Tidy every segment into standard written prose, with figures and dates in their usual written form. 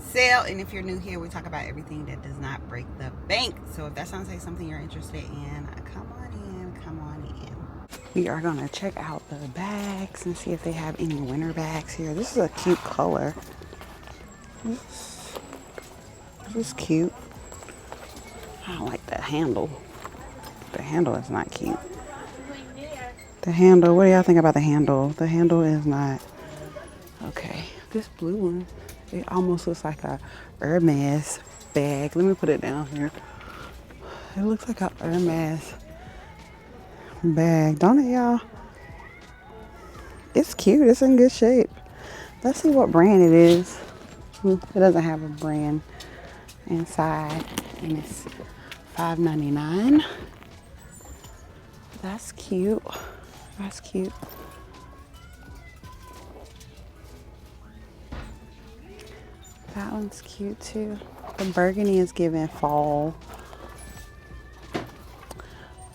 sale. And if you're new here, we talk about everything that does not break the bank. So if that sounds like something you're interested in, come on in, come on in. We are gonna check out the bags and see if they have any winter bags here. This is a cute color. This is cute. I don't like the handle. The handle is not cute. The handle, what do y'all think about the handle? The handle is not. Okay, this blue one, it almost looks like a Hermes bag. Let me put it down here. It looks like a Hermes bag, don't it, y'all? It's cute. It's in good shape. Let's see what brand it is. It doesn't have a brand inside, and it's $5.99. That's cute. That's cute. That one's cute too. The burgundy is giving fall.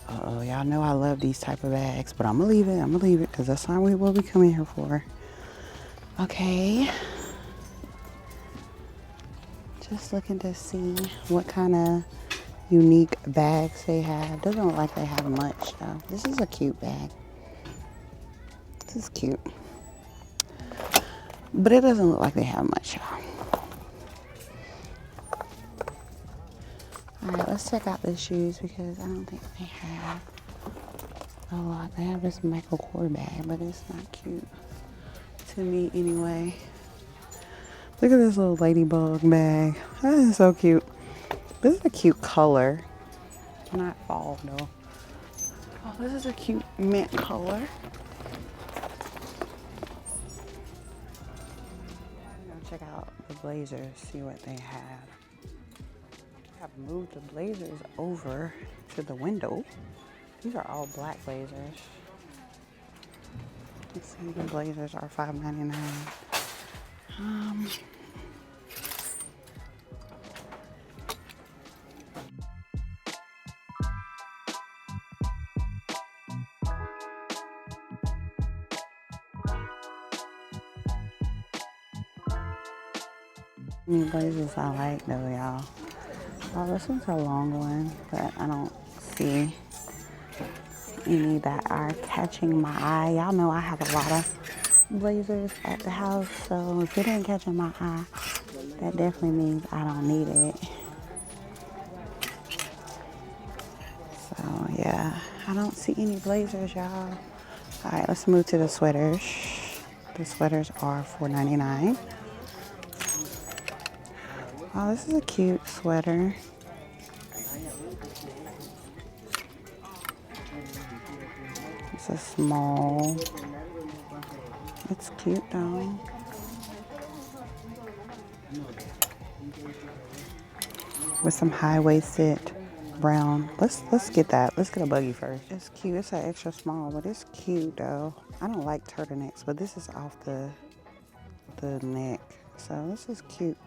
Oh, y'all know I love these type of bags, but I'm gonna leave it. I'm gonna leave it because that's not what we come in here for. Okay. Just looking to see what kind of unique bags they have. Doesn't look like they have much though. This is a cute bag. This is cute. But it doesn't look like they have much, y'all. Alright, let's check out the shoes because I don't think they have a lot. They have this Michael Kors bag, but it's not cute to me anyway. Look at this little ladybug bag. That is so cute. This is a cute color. Not fall though. Oh, this is a cute mint color. I'm gonna check out the blazers, see what they have. I've moved the blazers over to the window. These are all black blazers. Let's see, the blazers are $5.99. These blazers I like though, y'all. Oh, this one's a long one, but I don't see any that are catching my eye. Y'all know I have a lot of blazers at the house, so if it ain't catching my eye, that definitely means I don't need it. So yeah, I don't see any blazers, y'all. All right, let's move to the sweaters. The sweaters are $4.99. Oh, this is a cute sweater. It's a small. It's cute though. With some high-waisted brown. Let's get that. Let's get a buggy first. It's cute. It's an extra small, but it's cute though. I don't like turtlenecks, but this is off the neck. So this is cute.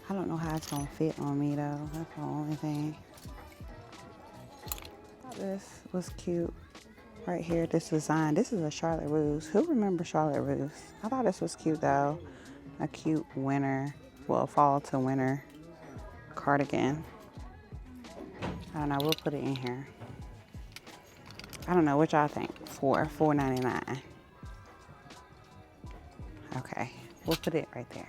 I don't know how it's gonna fit on me though. That's the only thing. This was cute. Right here, this design. This is a Charlotte Russe. Who remembers Charlotte Russe? I thought this was cute though. A cute winter, well, fall to winter cardigan. I don't know. We'll put it in here. I don't know what y'all think. For $4.99. Okay, we'll put it right there.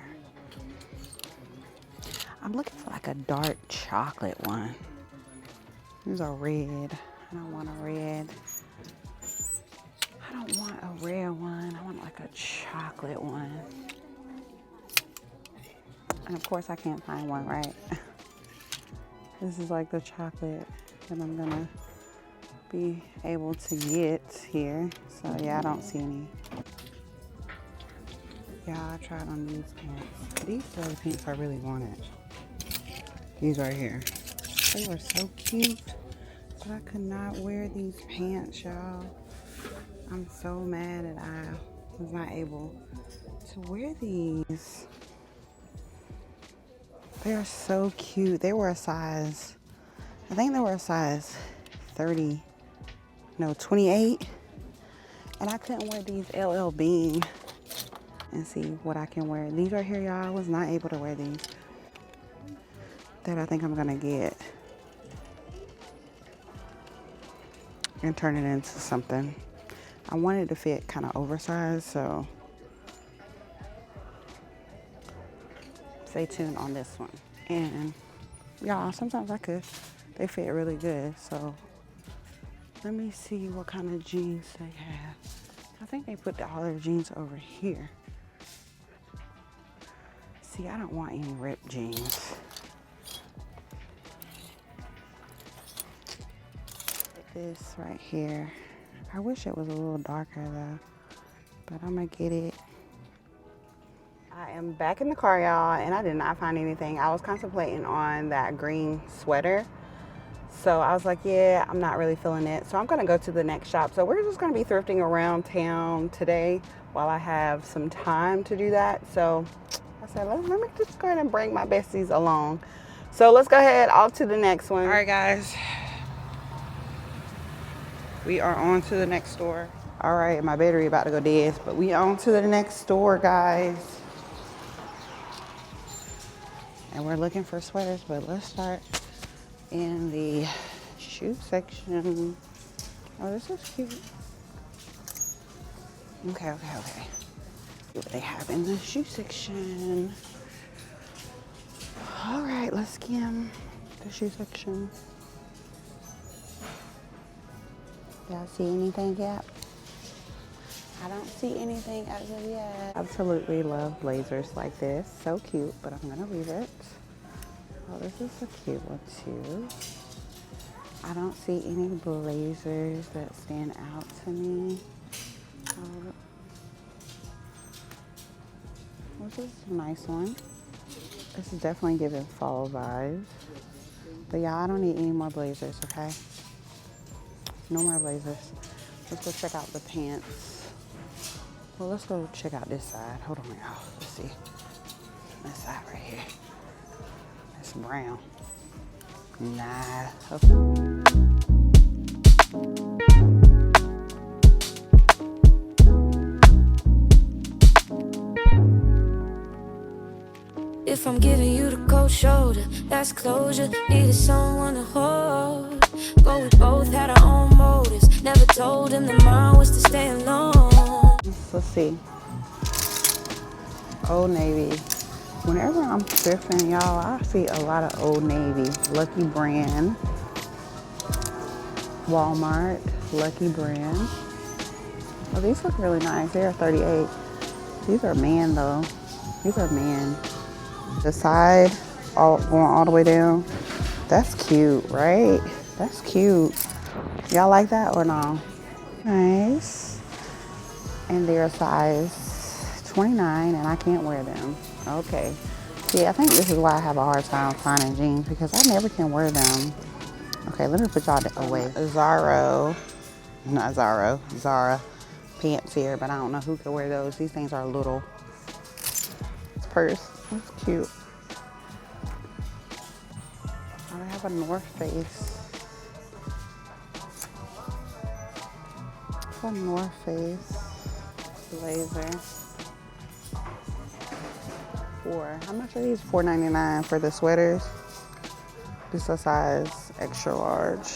I'm looking for like a dark chocolate one. These are red. I don't want a red. I don't want a red one. I want like a chocolate one. And of course I can't find one, right? This is like the chocolate that I'm gonna be able to get here. So yeah, I don't see any. Yeah, I tried on these pants. These are the pants I really wanted. These right here. They were so cute, but I could not wear these pants, y'all. I'm so mad that I was not able to wear these. They are so cute. They were a size, I think they were a size 28. And I couldn't wear these LL Bean and see what I can wear. These right here, y'all, I was not able to wear these. That I think I'm gonna get and turn it into something. I wanted to fit kind of oversized, so stay tuned on this one. And y'all, sometimes they fit really good. So let me see what kind of jeans they have. I think they put all their jeans over here. See, I don't want any ripped jeans. This right here. I wish it was a little darker though, but I'm gonna get it. I am back in the car, y'all, and I did not find anything. I was contemplating on that green sweater. So I was like, yeah, I'm not really feeling it. So I'm gonna go to the next shop. So we're just gonna be thrifting around town today while I have some time to do that. So I said, let me just go ahead and bring my besties along. So let's go ahead off to the next one. All right, guys. We are on to the next store. All right, my battery about to go dead, but we on to the next store, guys. And we're looking for sweaters, but let's start in the shoe section. Oh, this is cute. Okay. See what they have in the shoe section. All right, let's skim the shoe section. Y'all see anything yet? I don't see anything as of yet. Absolutely love blazers like this. So cute, but I'm gonna leave it. Oh, this is a cute one too. I don't see any blazers that stand out to me. Oh, this is a nice one. This is definitely giving fall vibes. But yeah, I don't need any more blazers, okay? No more blazers. Let's go check out the pants. Well, let's go check out this side. Hold on, y'all. Let's see. This side right here. It's brown. Nah. Okay. If I'm giving you the cold shoulder, that's closure. Needed someone to hold. But we both had our own motives. Never told him that mine was to stay alone. Let's see. Old Navy. Whenever I'm thrifting, y'all, I see a lot of Old Navy. Lucky Brand. Walmart. Lucky Brand. Oh, these look really nice. They are $38. These are man though. These are man. The side, going all the way down. That's cute, right? That's cute. Y'all like that or no? Nice. And they're a size 29 and I can't wear them. Okay. See, I think this is why I have a hard time finding jeans because I never can wear them. Okay, let me put y'all away. Zara pants here, but I don't know who could wear those. These things are little. Purse, that's cute. I have a North Face. A North Face blazer. How much are these? $4.99 for the sweaters. This is a size extra large.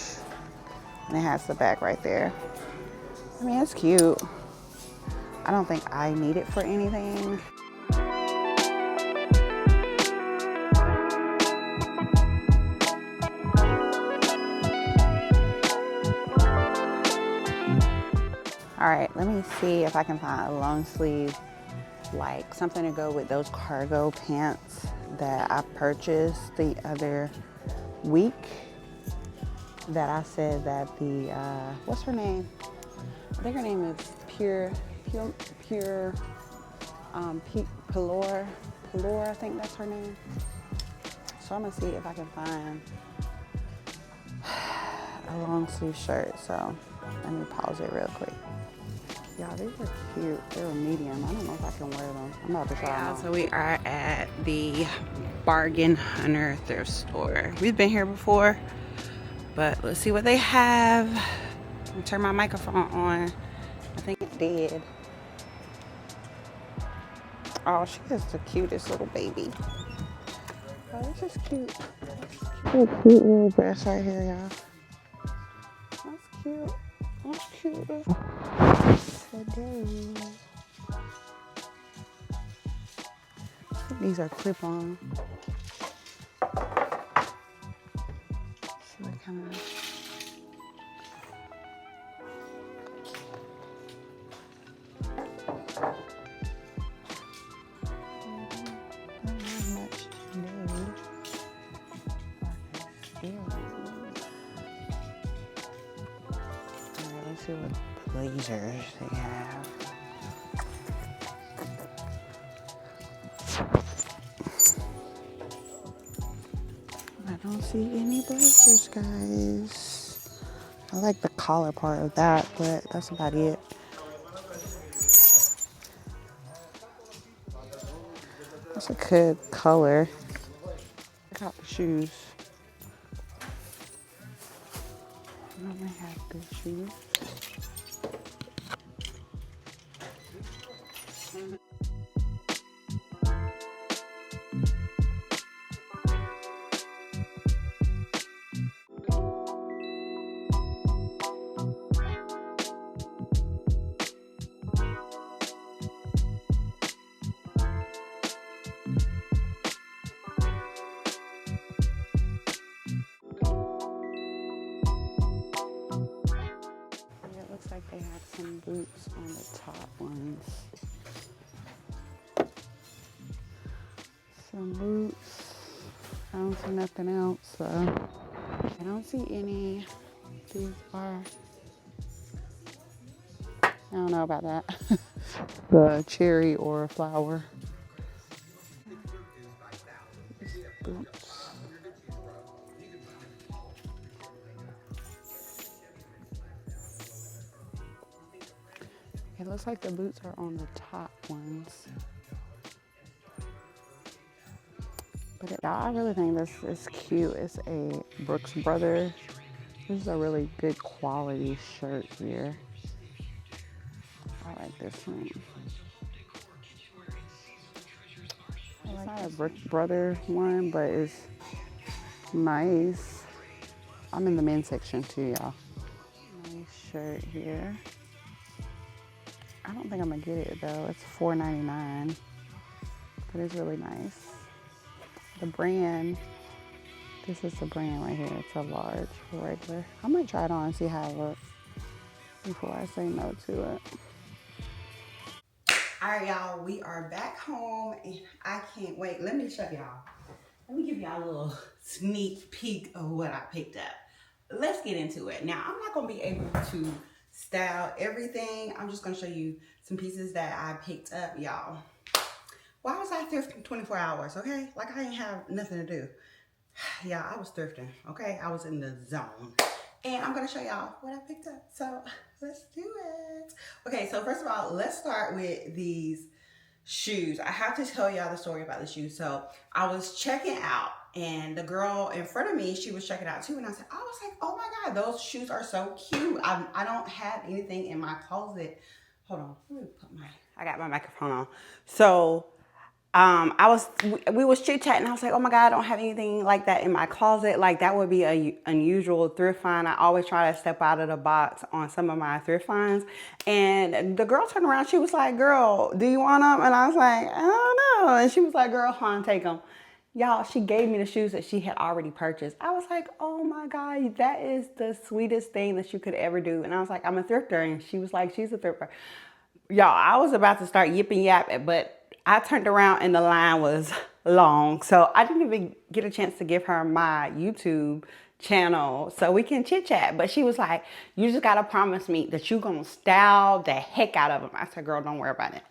And it has the back right there. I mean, it's cute. I don't think I need it for anything. All right, let me see if I can find a long sleeve, like something to go with those cargo pants that I purchased the other week. That I said that the, what's her name? I think her name is Pure, Pelor, I think that's her name. So I'm gonna see if I can find a long sleeve shirt. So let me pause it real quick. Y'all, these are cute. They're a medium. I don't know if I can wear them. I'm about to try them on. So we are at the Bargain Hunter thrift store. We've been here before, but let's see what they have. Let me turn my microphone on. I think it's dead. Oh, she is the cutest little baby. Oh, this is cute. That's cute little dress right here, y'all. That's cute. That's cute. Today. These are clip-on. So they kind of. Let's see what blazers they have. I don't see any blazers, guys. I like the collar part of that, but that's about it. That's a good color. Check out the shoes. I don't have good shoes. They have some boots on the top ones. Some boots. I don't see nothing else, so I don't see any. These are, I don't know about that. The cherry or flower. Boots. It looks like the boots are on the top ones. But I really think this is cute. It's a Brooks Brothers. This is a really good quality shirt here. I like this one. It's not a Brooks Brothers one, but it's nice. I'm in the men's section too, y'all. Nice shirt here. I don't think I'm gonna get it though. It's $4.99, but it's really nice. The brand, this is the brand right here. It's a large, regular. I might try it on and see how it looks before I say no to it. All right, y'all, we are back home and I can't wait. Let me show y'all. Let me give y'all a little sneak peek of what I picked up. Let's get into it. Now, I'm not gonna be able to style everything. I'm just gonna show you some pieces that I picked up, y'all. Why was I thrifting 24 hours, okay? Like I didn't have nothing to do. Yeah, I was thrifting, okay? I was in the zone. And I'm gonna show y'all what I picked up. So let's do it. Okay, so first of all, let's start with these shoes. I have to tell y'all the story about the shoes. So I was checking out and the girl in front of me, she was checking out too. And I was like, oh my God, those shoes are so cute. I don't have anything in my closet. Hold on, let me put I got my microphone on. So we was chit-chatting. I was like, oh my God, I don't have anything like that in my closet. Like that would be a unusual thrift find. I always try to step out of the box on some of my thrift finds. And the girl turned around. She was like, girl, do you want them? And I was like, I don't know. And she was like, girl, hold on, take them. Y'all, she gave me the shoes that she had already purchased. I was like, oh my God, that is the sweetest thing that you could ever do. And I was like, I'm a thrifter. And she was like, she's a thrifter. Y'all, I was about to start yipping yapping, but I turned around and the line was long. So I didn't even get a chance to give her my YouTube channel so we can chit chat. But she was like, you just got to promise me that you're going to style the heck out of them. I said, girl, don't worry about it.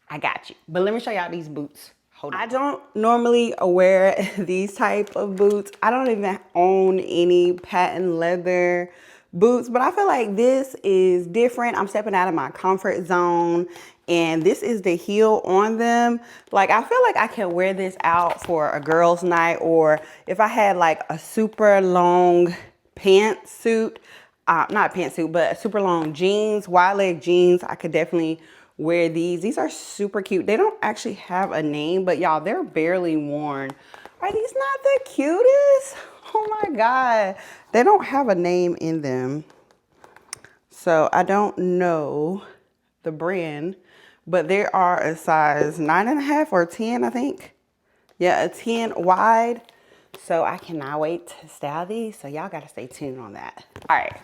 I got you. But let me show y'all these boots. Hold on. I don't normally wear these type of boots. I don't even own any patent leather boots, but I feel like this is different. I'm stepping out of my comfort zone and this is the heel on them. Like I feel like I can wear this out for a girls' night, or if I had like a super long pantsuit, not a pantsuit, but a super long jeans, wide leg jeans, I could definitely wear these. These are super cute. They don't actually have a name, but y'all, they're barely worn. Are these not the cutest? Oh my God. They don't have a name in them. So I don't know the brand, but they are a size 9.5 or 10, I think. Yeah, a 10 wide. So I cannot wait to style these. So y'all gotta stay tuned on that. All right,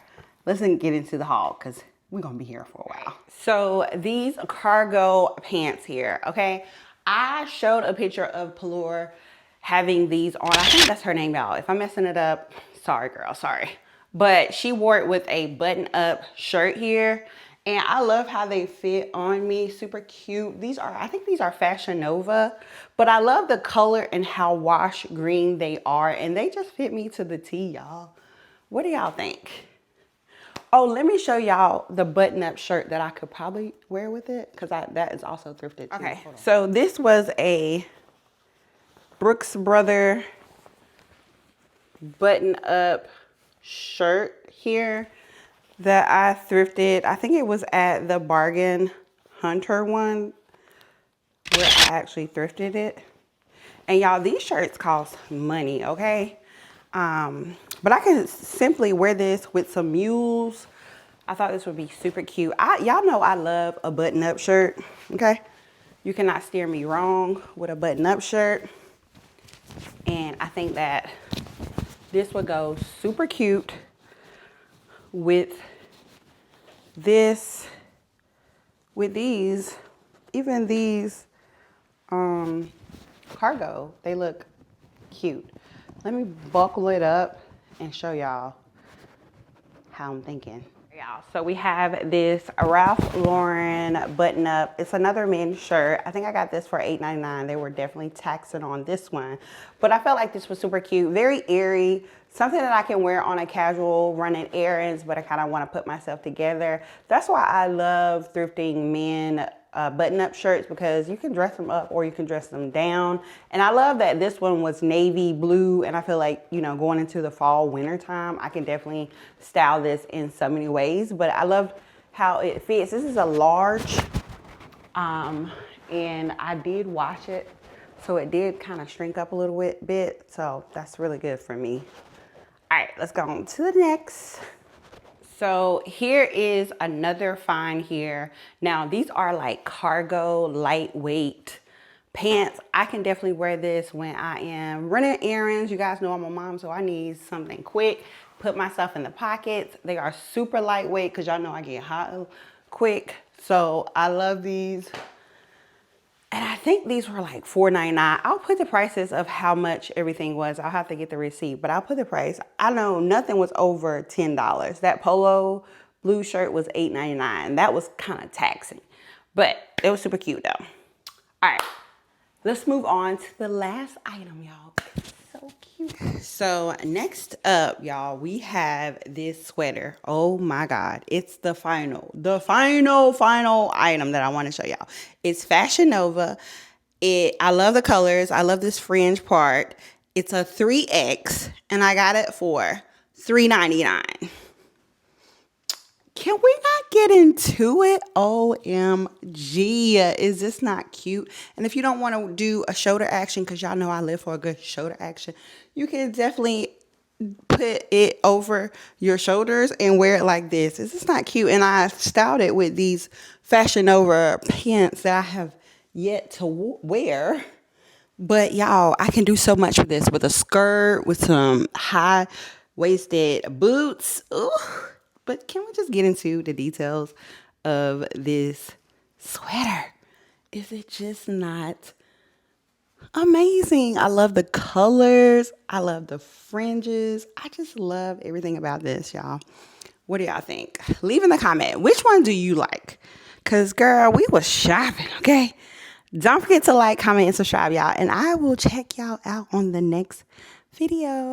let's get into the haul because we're gonna be here for a while. So these cargo pants here, okay? I showed a picture of Palor having these on. I think that's her name, y'all. If I'm messing it up, sorry girl, sorry. But she wore it with a button-up shirt here. And I love how they fit on me, super cute. These are, I think these are Fashion Nova, but I love the color and how wash green they are. And they just fit me to the T, y'all. What do y'all think? Oh, let me show y'all the button-up shirt that I could probably wear with it, because that is also thrifted too. Okay, so this was a Brooks Brother button-up shirt here that I thrifted. I think it was at the Bargain Hunter one where I actually thrifted it. And y'all, these shirts cost money, okay? But I can simply wear this with some mules. I thought this would be super cute. Y'all know I love a button-up shirt, okay? You cannot steer me wrong with a button-up shirt. And I think that this would go super cute with this, with these, even these cargo. They look cute. Let me buckle it up and show y'all how I'm thinking. Y'all, so we have this Ralph Lauren button up. It's another men's shirt. I think I got this for $8.99. They were definitely taxing on this one, but I felt like this was super cute, very airy, something that I can wear on a casual running errands, but I kind of want to put myself together. That's why I love thrifting men button-up shirts, because you can dress them up or you can dress them down. And I love that this one was navy blue, and I feel like, you know, going into the fall winter time, I can definitely style this in so many ways. But I love how it fits. This is a large, and I did wash it, so it did kind of shrink up a little bit, so that's really good for me. All right, let's go on to the next. So here is another find here. Now these are like cargo, lightweight pants. I can definitely wear this when I am running errands. You guys know I'm a mom, so I need something quick, put myself in the pockets. They are super lightweight because y'all know I get hot quick. So I love these. And I think these were like $4.99. I'll put the prices of how much everything was. I'll have to get the receipt, but I'll put the price. I know nothing was over $10. That polo blue shirt was $8.99. That was kind of taxing, but it was super cute though. All right, let's move on to the last item, y'all. It's so cute. So next up, y'all, we have this sweater. Oh my God. It's the final item that I want to show y'all. It's Fashion Nova. I love the colors. I love this fringe part. It's a 3X and I got it for $3.99. Can we not get into it? OMG, is this not cute? And if you don't want to do a shoulder action, because y'all know I live for a good shoulder action, you can definitely put it over your shoulders and wear it like this. Is this not cute? And I styled it with these Fashion Nova pants that I have yet to wear. But y'all, I can do so much with this, with a skirt, with some high-waisted boots. Ooh. But can we just get into the details of this sweater? Is it just not amazing? I love the colors. I love the fringes. I just love everything about this, y'all. What do y'all think? Leave in the comment. Which one do you like? Because, girl, we was shopping, okay? Don't forget to like, comment, and subscribe, y'all. And I will check y'all out on the next video.